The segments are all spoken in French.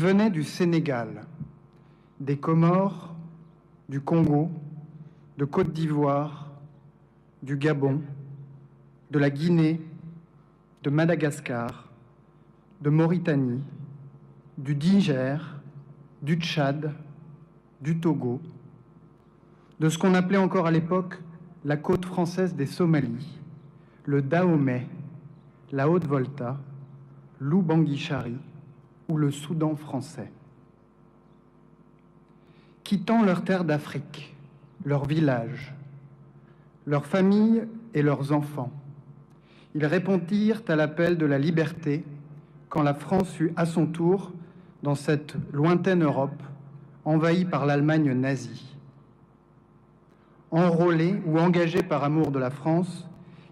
venaient du Sénégal, des Comores, du Congo, de Côte d'Ivoire, du Gabon, de la Guinée, de Madagascar, de Mauritanie, du Niger, du Tchad, du Togo, de ce qu'on appelait encore à l'époque la côte française des Somalies, le Dahomey, la Haute-Volta, l'Oubangui-Chari ou le Soudan français. Quittant leurs terres d'Afrique, leurs villages, leurs familles et leurs enfants, ils répondirent à l'appel de la liberté quand la France fut à son tour, dans cette lointaine Europe, envahie par l'Allemagne nazie. Enrôlés ou engagés par amour de la France,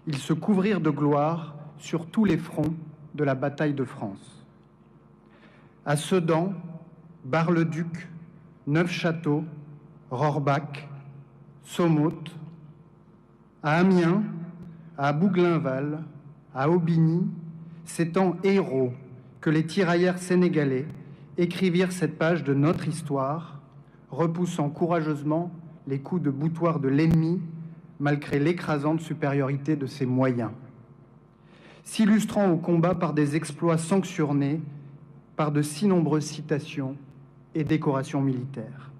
ils se couvrirent de gloire sur tous les fronts de la bataille de France. À Sedan, Bar-le-Duc, Neufchâteau, Rohrbach, Somote, à Amiens, à Bouglin-Val, à Aubigny, c'est en héros que les tirailleurs sénégalais écrivirent cette page de notre histoire, repoussant courageusement les coups de boutoir de l'ennemi, malgré l'écrasante supériorité de ses moyens, s'illustrant au combat par des exploits sanctionnés, par de si nombreuses citations et décorations militaires.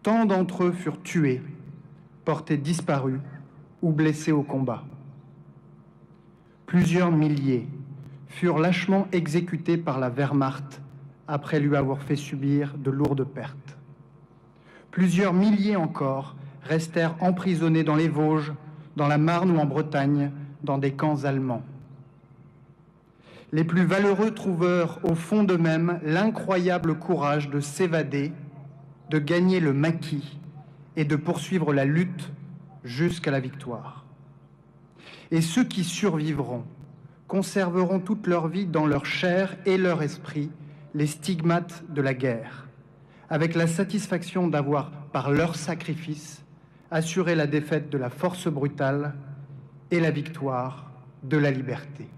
Tant d'entre eux furent tués, portés disparus ou blessés au combat. Plusieurs milliers furent lâchement exécutés par la Wehrmacht après lui avoir fait subir de lourdes pertes. Plusieurs milliers encore restèrent emprisonnés dans les Vosges, dans la Marne ou en Bretagne, dans des camps allemands. Les plus valeureux trouvèrent au fond d'eux-mêmes l'incroyable courage de s'évader, de gagner le maquis et de poursuivre la lutte jusqu'à la victoire. Et ceux qui survivront conserveront toute leur vie dans leur chair et leur esprit les stigmates de la guerre, avec la satisfaction d'avoir, par leur sacrifice, assuré la défaite de la force brutale et la victoire de la liberté.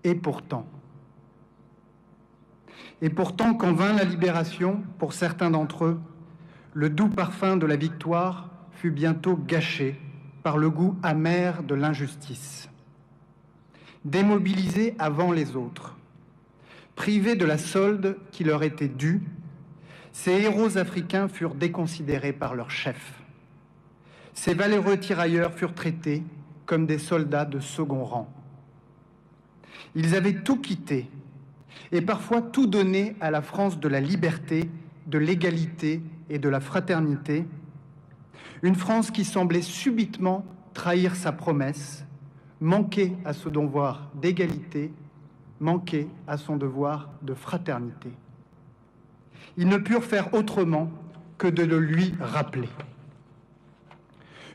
Et pourtant, quand vint la libération, pour certains d'entre eux, le doux parfum de la victoire fut bientôt gâché par le goût amer de l'injustice. Démobilisés avant les autres, privés de la solde qui leur était due, ces héros africains furent déconsidérés par leurs chefs. Ces valeureux tirailleurs furent traités comme des soldats de second rang. Ils avaient tout quitté et parfois tout donné à la France de la liberté, de l'égalité et de la fraternité, une France qui semblait subitement trahir sa promesse, manquer à son devoir d'égalité, manquer à son devoir de fraternité. Ils ne purent faire autrement que de le lui rappeler.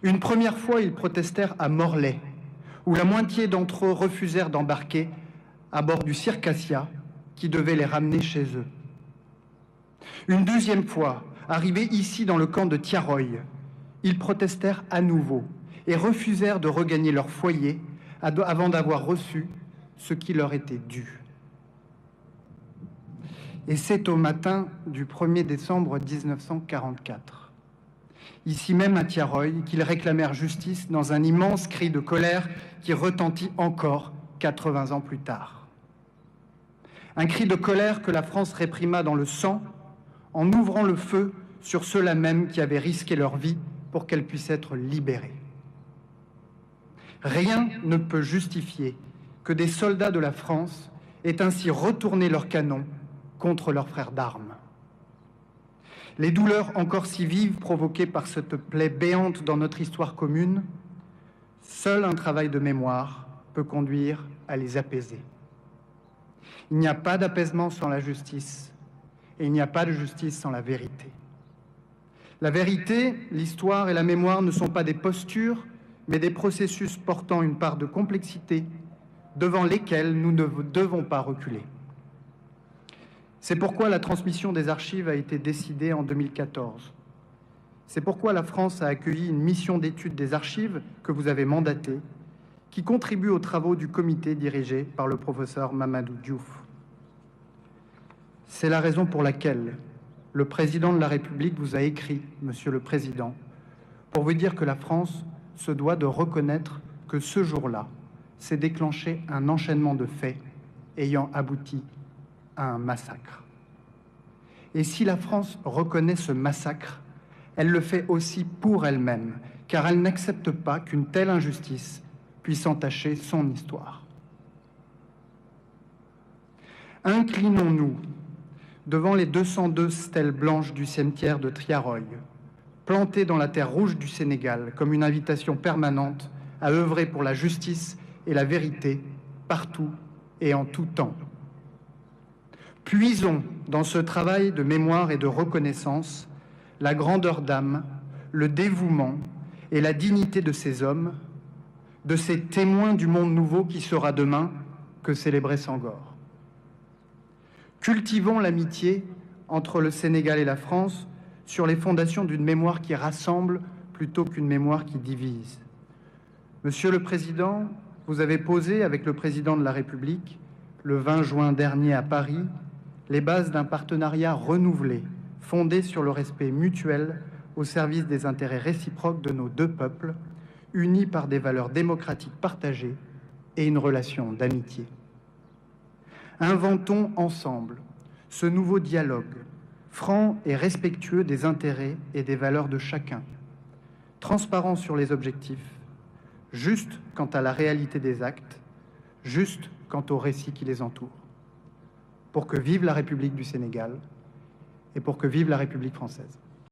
Une première fois, ils protestèrent à Morlaix, où la moitié d'entre eux refusèrent d'embarquer à bord du Circassia qui devait les ramener chez eux. Une deuxième fois, arrivés ici dans le camp de Tiaroy, ils protestèrent à nouveau et refusèrent de regagner leur foyer avant d'avoir reçu ce qui leur était dû. Et c'est au matin du 1er décembre 1944, ici même à Tiaroy, qu'ils réclamèrent justice dans un immense cri de colère qui retentit encore 80 ans plus tard. Un cri de colère que la France réprima dans le sang en ouvrant le feu sur ceux-là même qui avaient risqué leur vie pour qu'elle puisse être libérée. Rien ne peut justifier que des soldats de la France aient ainsi retourné leurs canons contre leurs frères d'armes. Les douleurs encore si vives provoquées par cette plaie béante dans notre histoire commune, seul un travail de mémoire peut conduire à les apaiser. Il n'y a pas d'apaisement sans la justice, et il n'y a pas de justice sans la vérité. La vérité, l'histoire et la mémoire ne sont pas des postures, mais des processus portant une part de complexité devant lesquels nous ne devons pas reculer. C'est pourquoi la transmission des archives a été décidée en 2014. C'est pourquoi la France a accueilli une mission d'étude des archives que vous avez mandatée, qui contribue aux travaux du comité dirigé par le professeur Mamadou Diouf. C'est la raison pour laquelle le président de la République vous a écrit, Monsieur le Président, pour vous dire que la France se doit de reconnaître que ce jour-là s'est déclenché un enchaînement de faits ayant abouti à un massacre. Et si la France reconnaît ce massacre, elle le fait aussi pour elle-même, car elle n'accepte pas qu'une telle injustice puisse entacher son histoire. Inclinons-nous devant les 202 stèles blanches du cimetière de Triaroy, plantées dans la terre rouge du Sénégal comme une invitation permanente à œuvrer pour la justice et la vérité partout et en tout temps. Puisons dans ce travail de mémoire et de reconnaissance la grandeur d'âme, le dévouement et la dignité de ces hommes, de ces témoins du monde nouveau qui sera demain, que célébrait Senghor. Cultivons l'amitié entre le Sénégal et la France sur les fondations d'une mémoire qui rassemble plutôt qu'une mémoire qui divise. Monsieur le Président, vous avez posé avec le Président de la République, le 20 juin dernier à Paris, les bases d'un partenariat renouvelé, fondé sur le respect mutuel au service des intérêts réciproques de nos deux peuples, unis par des valeurs démocratiques partagées et une relation d'amitié. Inventons ensemble ce nouveau dialogue, franc et respectueux des intérêts et des valeurs de chacun, transparent sur les objectifs, juste quant à la réalité des actes, juste quant au récit qui les entoure. Pour que vive la République du Sénégal et pour que vive la République française.